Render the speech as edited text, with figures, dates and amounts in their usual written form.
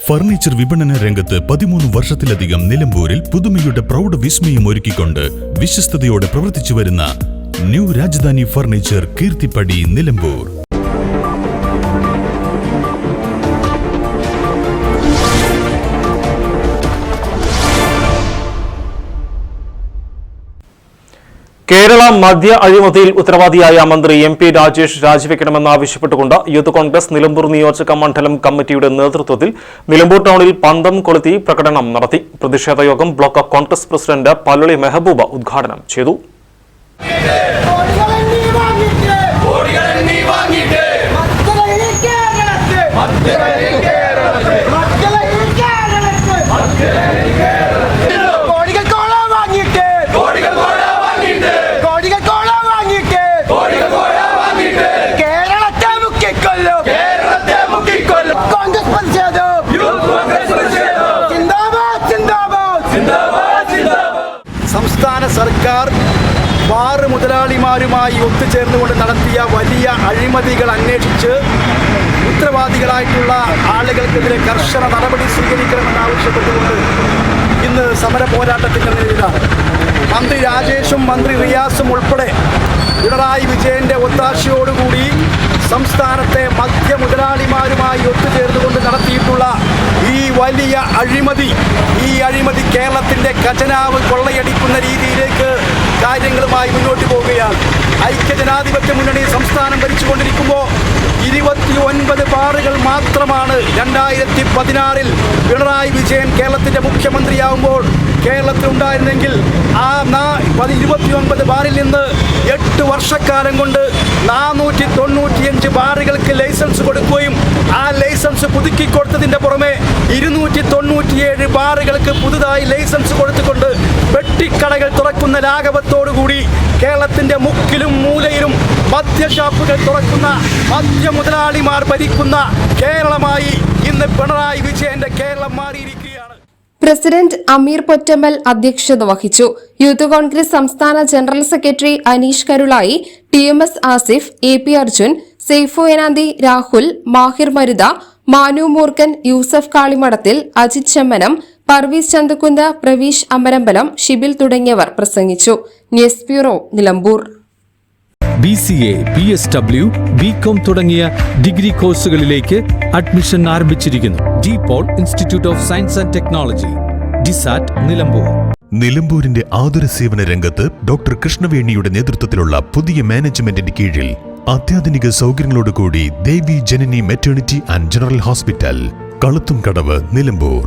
Furniture വിപണന രംഗത്ത് 13 വർഷത്തിലധികം നിലമ്പൂരിൽ പുതുമയുടെ പ്രൗഢ വിസ്മയം ഒരുക്കിക്കൊണ്ട് വിശ്വസ്തയോടെ പ്രവർത്തിച്ചു വരുന്ന ന്യൂ രാജധാനി ഫർണിച്ചർ കീർത്തിപ്പടി നിലമ്പൂർ. കേരള മദ്യ അഴിമതിയിൽ ഉത്തരവാദിയായ മന്ത്രി MP രാജേഷ് രാജിവെക്കണമെന്നാവശ്യപ്പെട്ടുകൊണ്ട് യൂത്ത് കോൺഗ്രസ് നിലമ്പൂർ നിയോജക മണ്ഡലം കമ്മിറ്റിയുടെ നേതൃത്വത്തിൽ നിലമ്പൂർ ടൗണിൽ പന്തം കൊളുത്തി പ്രകടനം നടത്തി. പ്രതിഷേധ യോഗം ബ്ലോക്ക് കോൺഗ്രസ് പ്രസിഡന്റ് പല്ലളി മെഹബൂബ ഉദ്ഘാടനം ചെയ്തു. സംസ്ഥാന സർക്കാർ ബാർ മുതലാളിമാരുമായി ഒത്തുചേർന്നുകൊണ്ട് നടത്തിയ വലിയ അഴിമതികൾ അന്വേഷിച്ച് ഉത്തരവാദികളായിട്ടുള്ള ആളുകൾക്കെതിരെ കർശന നടപടി സ്വീകരിക്കണമെന്നാവശ്യപ്പെട്ടുകൊണ്ട് ഇന്ന് സമര പോരാട്ടത്തിൻ്റെ നേരിലാണ്. മന്ത്രി രാജേഷും മന്ത്രി റിയാസും ഉൾപ്പെടെ പിണറായി വിജയന്റെ ഒത്താശയോടുകൂടി സംസ്ഥാനത്തെ മദ്യ മുതലാളിമാരുമായി ഒത്തുചേർന്നുകൊണ്ട് നടത്തിയിട്ടുള്ള ഈ വലിയ അഴിമതി കേരളത്തിന്റെ ഖജനാവ് കൊള്ളയടിക്കുന്ന രീതിയിലേക്ക് കാര്യങ്ങളുമായി മുന്നോട്ട് പോവുകയാണ്. ഐക്യജനാധിപത്യ മുന്നണി സംസ്ഥാനം ഭരിച്ചുകൊണ്ടിരിക്കുമ്പോൾ 29 ബാറുകൾ മാത്രമാണ് 2016 പിണറായി വിജയൻ കേരളത്തിന്റെ മുഖ്യമന്ത്രിയാവുമ്പോൾ കേരളത്തിലുണ്ടായിരുന്നെങ്കിൽ ആ 29 ബാറിൽ നിന്ന് 8 വർഷക്കാലം കൊണ്ട് 495 ബാറുകൾക്ക് ലൈസൻസ് കൊടുക്കുകയും ആ ലൈസൻസ് പുതുക്കി കൊടുത്തതിന്റെ പുറമെ 297 ബാറുകൾക്ക് പുതുതായി ലൈസൻസ് കൊടുത്തുകൊണ്ട് വെട്ടിക്കടകൾ തുറക്കുന്ന ലാഘവത്തോടുകൂടി കേരളത്തിന്റെ മുക്കിലും മൂലയിലും മദ്യഷാപ്പുകൾ തുറക്കുന്ന മദ്യ മുതലാളിമാർ ഭരിക്കുന്ന കേരളമായി ഇന്ന് പിണറായി വിജയന്റെ കേരളം മാറിയിരിക്കുകയാണ്. പ്രസിഡന്റ് അമീർ പൊറ്റമ്മൽ അധ്യക്ഷത വഹിച്ചു. യൂത്ത് കോൺഗ്രസ് സംസ്ഥാന general secretary Aneesh Karulai, TMS Asif, AP Arjun, Saifu Enanthi, Rahul, Mahir Maruta, Manu Moorkkan, Yusuf കാളിമടത്തിൽ, അജിത് ചെമ്മനം, പർവീസ് ചന്തക്കുന്ന്, പ്രവീഷ് അമരമ്പലം, ഷിബിൽ തുടങ്ങിയവർ പ്രസംഗിച്ചു. News bureau, Nilambur. BCA, PSW, BCom തുടങ്ങിയ ഡിഗ്രി കോഴ്സുകളിലേക്ക് അഡ്മിഷൻ ആരംഭിച്ചിരിക്കുന്നു. DPOL institute of science and technology, DSAT, Nilambur. നിലമ്പൂരിന്റെ ആതുര സേവന രംഗത്ത് ഡോക്ടർ കൃഷ്ണവേണിയുടെ നേതൃത്വത്തിലുള്ള പുതിയ മാനേജ്മെന്റിന്റെ കീഴിൽ അത്യാധുനിക സൗകര്യങ്ങളോടുകൂടി Devi Janani maternity and general hospital, Kaluthumkadavu, Nilambur.